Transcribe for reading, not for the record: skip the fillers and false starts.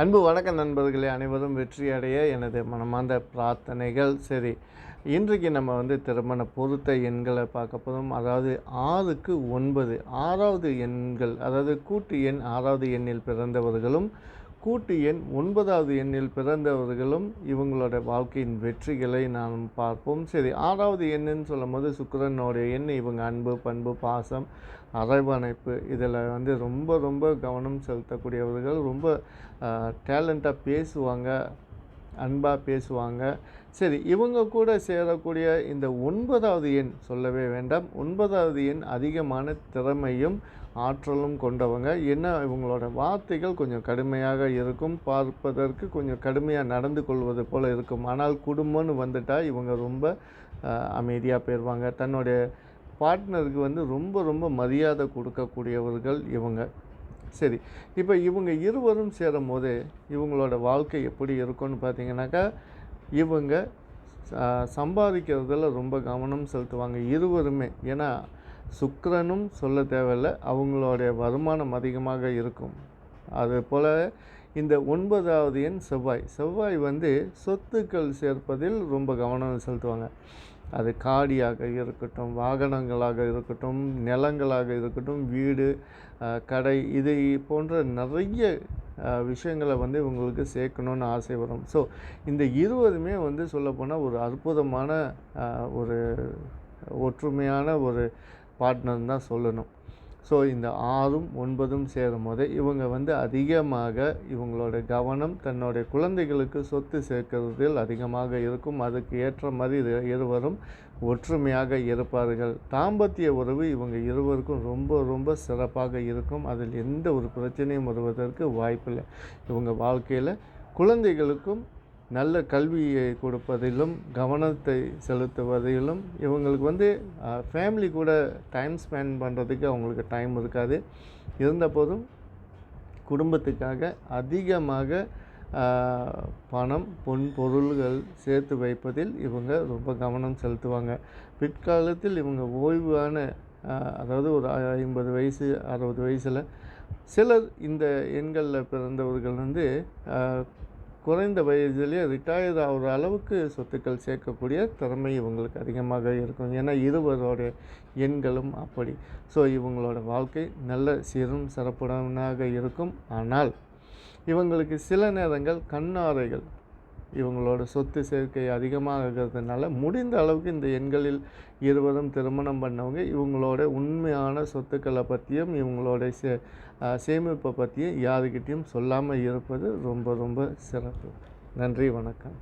அன்பு வணக்கம் நண்பர்களே, அனைவரும் வெற்றி அடைய எனது மனமார்ந்த பிரார்த்தனைகள். சரி, இன்றைக்கு நம்ம திருமண பொருத்த எண்களை பார்க்க போகிறோம். அதாவது 6க்கு 9 6வது எண்கள், அதாவது கூட்டு எண் 6வது எண்ணில் பிறந்தவர்களும் கூட்டு எண் 9வது எண்ணில் பிறந்தவர்களும் இவங்களோட வாழ்க்கையின் வெற்றிகளை நாம் பார்ப்போம். சரி, 6வது எண்ணுன்னு சொல்லும் போது சுக்கிரனுடைய எண். இவங்க அன்பு, பண்பு, பாசம், அரவணைப்பு இதில் ரொம்ப ரொம்ப கவனம் செலுத்தக்கூடியவர்கள். ரொம்ப டேலண்ட்டாக பேசுவாங்க, அன்பாக பேசுவாங்க. சரி, இவங்க கூட சேரக்கூடிய இந்த 9வது எண் சொல்லவே வேண்டாம். 9வது எண் அதிகமான திறமையும் ஆற்றலும் கொண்டவங்க. என்ன, இவங்களோட வார்த்தைகள் கொஞ்சம் கடுமையாக இருக்கும், பார்ப்பதற்கு கொஞ்சம் கடுமையாக நடந்து கொள்வது போல் இருக்கும். ஆனால் குடும்பம்னு வந்துட்டால் இவங்க ரொம்ப அமைதியாக போயிடுவாங்க. தன்னுடைய பார்ட்னருக்கு ரொம்ப ரொம்ப மரியாதை கொடுக்கக்கூடியவர்கள் இவங்க. சரி, இப்போ இவங்க இருவரும் சேரும் போது இவங்களோட வாழ்க்கை எப்படி இருக்கும்னு பார்த்தீங்கன்னாக்கா, இவங்க சம்பாதிக்கிறதுல ரொம்ப கவனம் செலுத்துவாங்க இருவருமே. ஏன்னா சுக்கிரனும் சொல்ல தேவையில்லை, அவங்களுடைய வருமானம் அதிகமாக இருக்கும். அதுபோல் இந்த 9வது எண் செவ்வாய். செவ்வாய் சொத்துக்கள் சேர்ப்பதில் ரொம்ப கவனம் செலுத்துவாங்க. அது காடியாக இருக்கட்டும், வாகனங்களாக இருக்கட்டும், நிலங்களாக இருக்கட்டும், வீடு, கடை, இது போன்ற நிறைய விஷயங்களை இவங்களுக்கு சேர்க்கணுன்னு ஆசை வரும். ஸோ இந்த இருவருமே சொல்லப்போனால் ஒரு அற்புதமான ஒரு ஒற்றுமையான ஒரு பார்ட்னர் தான் சொல்லணும். ஸோ இந்த 6ம் 9ம் சேரும் போது இவங்க அதிகமாக இவங்களோட கவனம் தன்னுடைய குழந்தைகளுக்கு சொத்து சேர்க்கிறதில் அதிகமாக இருக்கும். அதுக்கு ஏற்ற மாதிரி இருவரும் ஒற்றுமையாக இருப்பார்கள். தாம்பத்திய உறவு இவங்க இருவருக்கும் ரொம்ப ரொம்ப சிறப்பாக இருக்கும். அதில் எந்த ஒரு பிரச்சனையும் வருவதற்கு வாய்ப்பில்லை. இவங்க வாழ்க்கையில் குழந்தைகளுக்கும் நல்ல கல்வியை கொடுப்பதிலும் கவனத்தை செலுத்துவதிலும் இவங்களுக்கு ஃபேமிலி கூட டைம் ஸ்பெண்ட் பண்ணுறதுக்கு அவங்களுக்கு டைம் இருக்காது. இருந்தபோதும் குடும்பத்துக்காக அதிகமாக பணம், பொருள்கள் சேர்த்து வைப்பதில் இவங்க ரொம்ப கவனம் செலுத்துவாங்க. பிற்காலத்தில் இவங்க ஓய்வான, அதாவது ஒரு 50 வயசு 60 வயசில் சிலர் இந்த எண்களில் பிறந்தவர்கள் குறைந்த வயதிலே ரிட்டையர் ஆகிற அளவுக்கு சொத்துக்கள் சேர்க்கக்கூடிய திறமை இவங்களுக்கு அதிகமாக இருக்கும். ஏன்னா இருவரோட எண்களும் அப்படி. ஸோ இவங்களோட வாழ்க்கை நல்ல சீரும் சிறப்புடனாக இருக்கும். ஆனால் இவங்களுக்கு சில நேரங்கள் கண்ணாறைகள், இவங்களோட சொத்து சேர்க்கை அதிகமாகிறதுனால முடிந்த அளவுக்கு இந்த எண்களில் இருவரும் திருமணம் பண்ணவங்க இவங்களோட உண்மையான சொத்துக்களை பற்றியும் இவங்களோட சேமிப்பை பற்றியும் யாருக்கிட்டையும் சொல்லாமல் இருப்பது ரொம்ப ரொம்ப சிறப்பு. நன்றி, வணக்கம்.